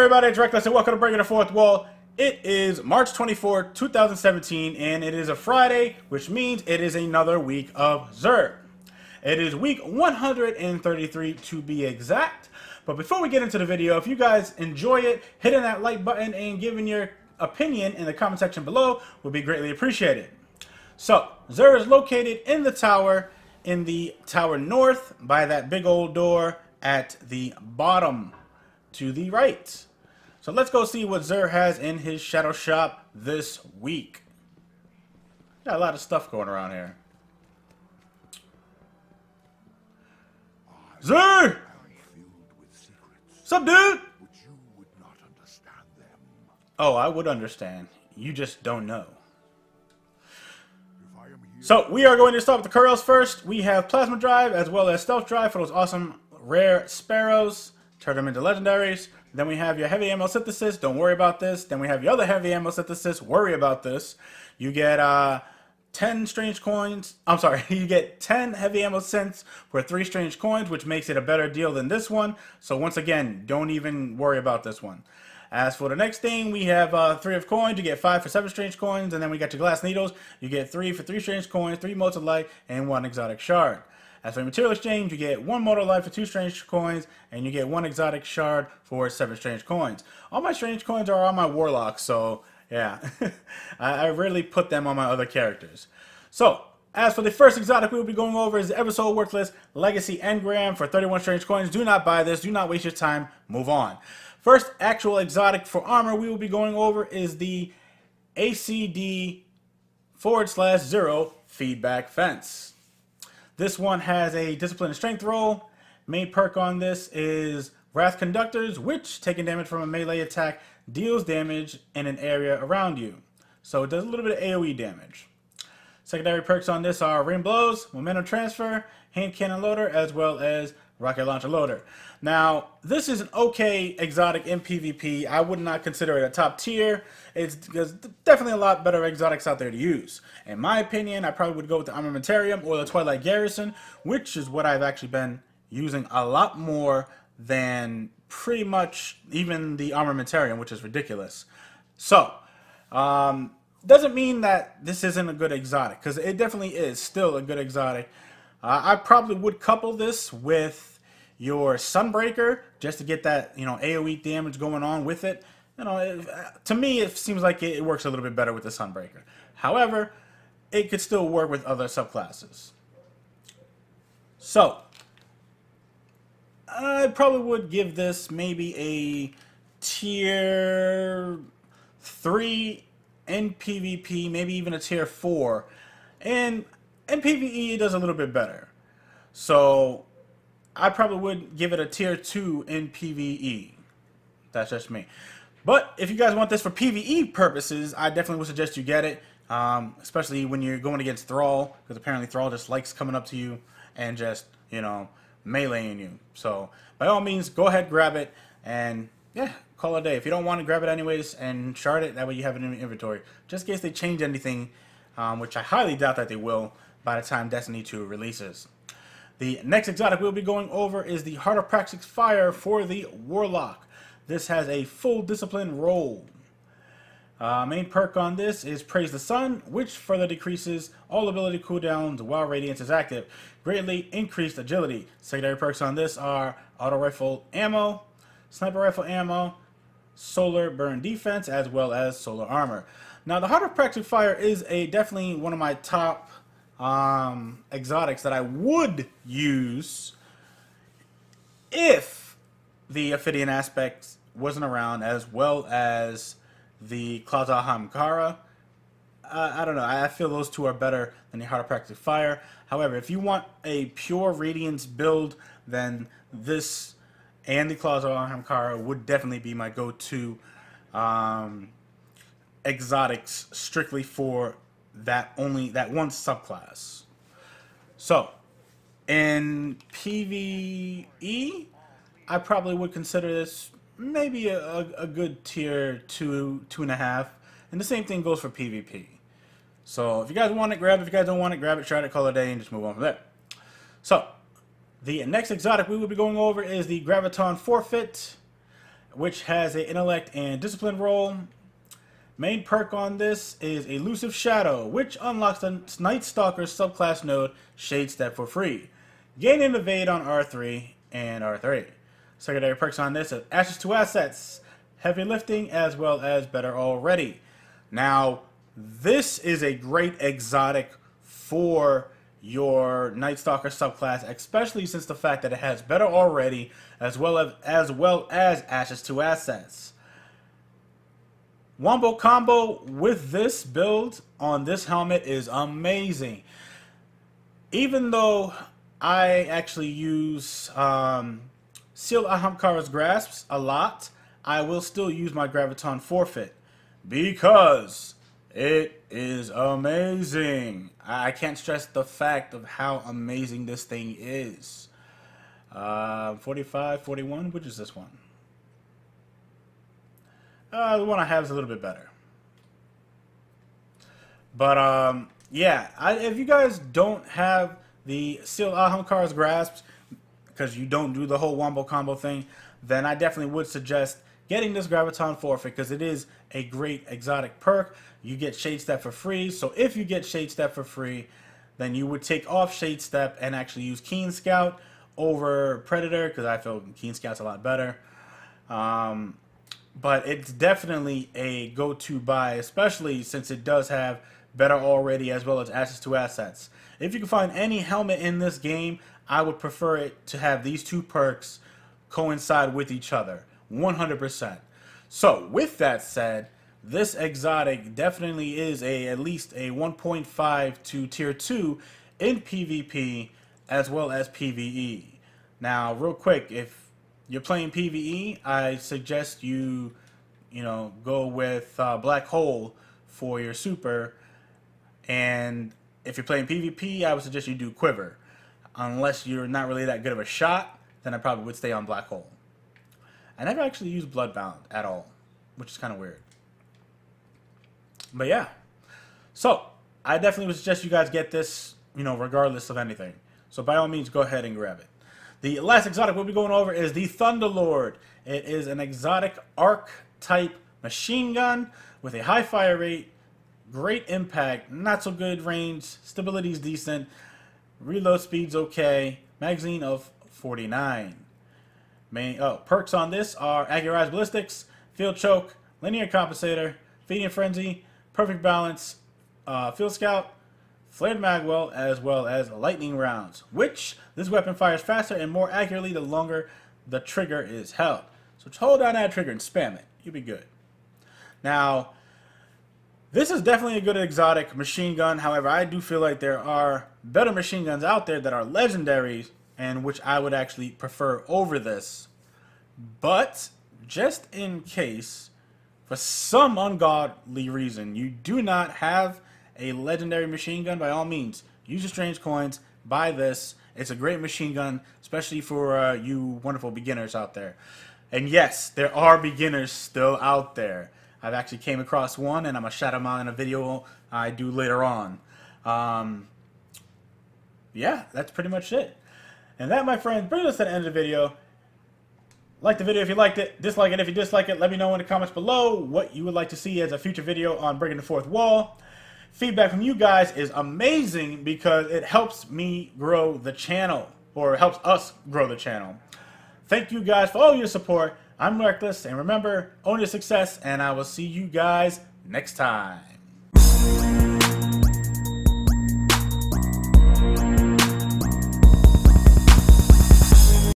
everybody, it's Reckless and welcome to Breaking the Fourth Wall. It is March 24, 2017, and it is a Friday, which means it is another week of Xur. It is week 133 to be exact. But before we get into the video, if you guys enjoy it, hitting that like button and giving your opinion in the comment section below would be greatly appreciated. So, Xur is located in the tower north by that big old door at the bottom to the right. So let's go see what Xur has in his shadow shop this week. Got a lot of stuff going around here. Xur! What's up, dude? Oh, I would understand. You just don't know. So we are going to start with the Corels first. We have Plasma Drive as well as Stealth Drive for those awesome rare Sparrows. Turn them into legendaries. Then we have your heavy ammo synthesis. Don't worry about this. Then we have your other heavy ammo synthesis. Worry about this. You get 10 strange coins. I'm sorry. You get 10 heavy ammo synths for 3 strange coins, which makes it a better deal than this one. So once again, don't even worry about this one. As for the next thing, we have 3 of coins. You get 5 for 7 strange coins. And then we got your glass needles. You get 3 for 3 strange coins, 3 motes of light, and 1 exotic shard. As for material exchange, you get 1 mote of light for 2 strange coins, and you get 1 exotic shard for 7 strange coins. All my strange coins are on my warlock, so yeah. I rarely put them on my other characters. So, as for the first exotic we will be going over is the ever so worthless Legacy Engram for 31 strange coins. Do not buy this. Do not waste your time. Move on. First actual exotic for armor we will be going over is the ACD/0 feedback fence. This one has a discipline and strength roll. Main perk on this is Wrath Conductors, which, taking damage from a melee attack, deals damage in an area around you. So it does a little bit of AoE damage. Secondary perks on this are Rain Blows, Momentum Transfer, Hand Cannon Loader, as well as Rocket Launcher Loader. Now, this is an okay exotic in PvP. I would not consider it a top tier. There's definitely a lot better exotics out there to use. In my opinion, I probably would go with the Armamentarium or the Twilight Garrison, which is what I've actually been using a lot more than pretty much even the Armamentarium, which is ridiculous. So, doesn't mean that this isn't a good exotic, because it definitely is still a good exotic. I probably would couple this with your Sunbreaker just to get that, AoE damage going on with it. To me, it seems like it works a little bit better with the Sunbreaker. However, it could still work with other subclasses. So, I probably would give this maybe a tier 3 in PvP, maybe even a tier 4. And in PvE, it does a little bit better. So, I probably would give it a tier 2 in PvE. That's just me. But if you guys want this for PvE purposes, I definitely would suggest you get it. Especially when you're going against Thrall, because apparently Thrall just likes coming up to you and just, meleeing you. So, by all means, go ahead, grab it, and yeah, call it a day. If you don't want to grab it anyways and shard it, that way you have it in your inventory. Just in case they change anything, which I highly doubt that they will by the time Destiny 2 releases. The next exotic we'll be going over is the Heart of Praxis Fire for the Warlock. This has a full discipline roll. Main perk on this is Praise the Sun, which further decreases all ability cooldowns while Radiance is active. Greatly increased agility. Secondary perks on this are Auto Rifle Ammo, Sniper Rifle Ammo, Solar Burn Defense, as well as Solar Armor. Now, the Heart of Praxis Fire is definitely one of my top exotics that I would use if the Ophidian aspects wasn't around, as well as the Clouds of Ahamkara. I don't know. I feel those two are better than the Heart of Praxis Fire. However, if you want a pure Radiance build, then this and the Clouds of Ahamkara would definitely be my go-to exotics strictly for that one subclass. So, in PvE, I probably would consider this maybe a good tier 2, 2.5. And the same thing goes for PvP. So, if you guys want it, grab it. If you guys don't want it, grab it, try it, call it a day, and just move on from there. So, the next exotic we will be going over is the Graviton Forfeit. which has an intellect and discipline roll. Main perk on this is Elusive Shadow, which unlocks the Night Stalker subclass node Shade Step for free. Gain and evade on R3 and R3. Secondary perks on this are Ashes to Assets, Heavy Lifting, as well as Better Already. Now, this is a great exotic for your Night Stalker subclass, especially since the fact that it has Better Already, as well as Ashes to Assets. Wombo combo with this build on this helmet is amazing. Even though I actually use Seal Ahamkara's Grasps a lot, I will still use my Graviton Forfeit because it is amazing. I can't stress the fact of how amazing this thing is. 45, 41, which is this one? The one I have is a little bit better. But, yeah, if you guys don't have the Seal Ahamkara's Grasps, because you don't do the whole Wombo combo thing, then I definitely would suggest getting this Graviton Forfeit, because it is a great exotic perk. You get Shade Step for free, so if you get Shade Step for free, then you would take off Shade Step and actually use Keen Scout over Predator, because I feel Keen Scout's a lot better. But it's definitely a go-to buy, especially since it does have Better Already as well as Ashes to Assets. If you can find any helmet in this game, I would prefer it to have these two perks coincide with each other, 100%. So, with that said, this exotic definitely is at least a 1.5 to tier 2 in PvP as well as PvE. Now, real quick, if you're playing PvE, I suggest you go with Black Hole for your super. And if you're playing PvP, I would suggest you do Quiver. Unless you're not really that good of a shot, then I probably would stay on Black Hole. I never actually used Bloodbound at all, which is kind of weird. But yeah. So, I definitely would suggest you guys get this, regardless of anything. So by all means, go ahead and grab it. The last exotic we'll be going over is the Thunderlord. It is an exotic arc-type machine gun with a high fire rate, great impact, not so good range, stability is decent, reload speed's okay, magazine of 49. Perks on this are Accurized Ballistics, Field Choke, Linear Compensator, Feeding Frenzy, Perfect Balance, Field Scout, Flared Magwell, as well as Lightning Rounds, which this weapon fires faster and more accurately the longer the trigger is held. So just hold down that trigger and spam it. You'll be good. Now, this is definitely a good exotic machine gun. However, I do feel like there are better machine guns out there that are legendaries and which I would actually prefer over this. But just in case, for some ungodly reason, you do not have a legendary machine gun, by all means, use your strange coins, buy this. It's a great machine gun, especially for you wonderful beginners out there. And yes, there are beginners still out there. I've actually came across one, and I'm going to shout him out in a video I do later on. Yeah, that's pretty much it. And that, my friends, brings us to the end of the video. Like the video if you liked it, dislike it if you dislike it. Let me know in the comments below what you would like to see as a future video on Breaking the Fourth Wall. Feedback from you guys is amazing because it helps me grow the channel, or helps us grow the channel. Thank you guys for all your support. I'm Reckless, and remember, own your success, and I will see you guys next time.